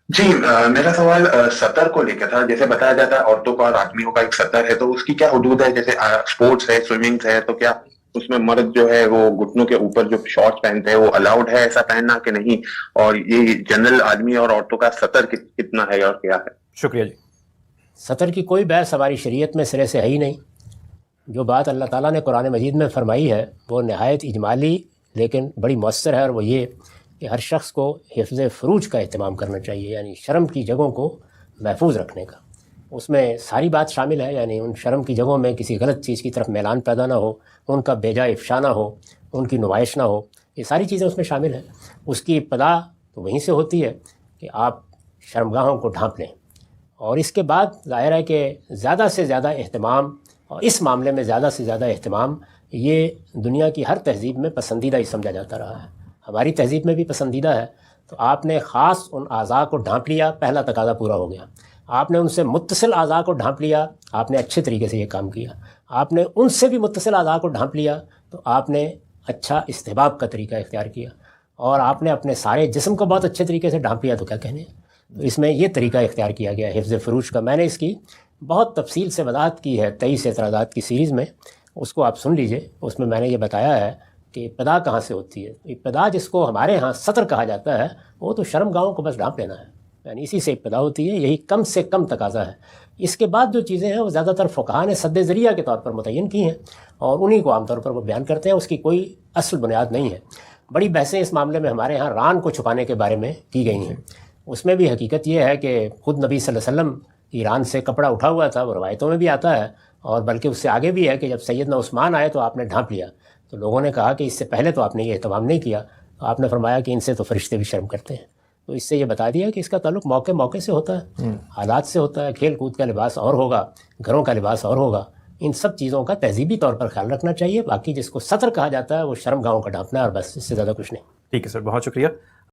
جی میرا سوال سطر کو لے کے تھا. جیسے بتایا جاتا ہے عورتوں کا اور آدمیوں کا ایک سطر ہے، تو اس کی کیا حدود ہے؟ جیسے اسپورٹس ہے، سوئمنگ ہے، تو کیا اس میں مرد جو ہے وہ گھٹنوں کے اوپر جو شارٹس پہنتے ہیں وہ الاؤڈ ہے ایسا پہننا کہ نہیں؟ اور یہ جنرل آدمی اور عورتوں کا سطر کتنا ہے اور کیا ہے؟ شکریہ جی. سطر کی کوئی بحث ہماری شریعت میں سرے سے ہے ہی نہیں. جو بات اللہ تعالیٰ نے قرآن مجید میں فرمائی ہے وہ نہایت اجمالی لیکن بڑی مؤثر ہے، اور وہ یہ کہ ہر شخص کو حفظ فروج کا اہتمام کرنا چاہیے، یعنی شرم کی جگہوں کو محفوظ رکھنے کا. اس میں ساری بات شامل ہے، یعنی ان شرم کی جگہوں میں کسی غلط چیز کی طرف میلان پیدا نہ ہو، ان کا بے جا افشا نہ ہو، ان کی نمائش نہ ہو. یہ ساری چیزیں اس میں شامل ہیں. اس کی ابتدا تو وہیں سے ہوتی ہے کہ آپ شرمگاہوں کو ڈھانپ لیں، اور اس کے بعد ظاہر ہے کہ زیادہ سے زیادہ اہتمام، اور اس معاملے میں زیادہ سے زیادہ اہتمام یہ دنیا کی ہر تہذیب میں پسندیدہ ہی سمجھا جاتا رہا ہے. ہماری تہذیب میں بھی پسندیدہ ہے. تو آپ نے خاص ان اعضاء کو ڈھانپ لیا، پہلا تقاضا پورا ہو گیا. آپ نے ان سے متصل اعضاء کو ڈھانپ لیا، آپ نے اچھے طریقے سے یہ کام کیا. آپ نے ان سے بھی متصل اعضاء کو ڈھانپ لیا تو آپ نے اچھا استحباب کا طریقہ اختیار کیا. اور آپ نے اپنے سارے جسم کو بہت اچھے طریقے سے ڈھانپ لیا تو کیا کہنے. تو اس میں یہ طریقہ اختیار کیا گیا حفظ فروج کا. میں نے اس کی بہت تفصیل سے وضاحت کی ہے 23 اعتراضات کی سیریز میں، اس کو آپ سن لیجئے. اس میں نے یہ بتایا ہے کہ ابتدا کہاں سے ہوتی ہے. ابتدا جس کو ہمارے ہاں سطر کہا جاتا ہے وہ تو شرم گاہوں کو بس ڈھانپ لینا ہے، یعنی اسی سے ابتدا ہوتی ہے. یہی کم سے کم تقاضا ہے. اس کے بعد جو چیزیں ہیں وہ زیادہ تر فقہا نے سد ذریعہ کے طور پر متعین کی ہیں، اور انہی کو عام طور پر وہ بیان کرتے ہیں. اس کی کوئی اصل بنیاد نہیں ہے. بڑی بحثیں اس معاملے میں ہمارے ہاں ران کو چھپانے کے بارے میں کی گئی ہیں. اس میں بھی حقیقت یہ ہے کہ خود نبی صلی اللہ علیہ وسلم ایران سے کپڑا اٹھا ہوا تھا، وہ روایتوں میں بھی آتا ہے، اور بلکہ اس سے آگے بھی ہے کہ جب سیدنا عثمان آئے تو آپ نے ڈھانپ لیا. تو لوگوں نے کہا کہ اس سے پہلے تو آپ نے یہ اہتمام نہیں کیا. تو آپ نے فرمایا کہ ان سے تو فرشتے بھی شرم کرتے ہیں. تو اس سے یہ بتا دیا کہ اس کا تعلق موقع موقع سے ہوتا ہے، حالات سے ہوتا ہے. کھیل کود کا لباس اور ہوگا، گھروں کا لباس اور ہوگا. ان سب چیزوں کا تہذیبی طور پر خیال رکھنا چاہیے. باقی جس کو سطر کہا جاتا ہے وہ شرم گاہوں کا ڈھانپنا ہے، اور بس اس سے زیادہ کچھ نہیں. ٹھیک ہے سر، بہت شکریہ.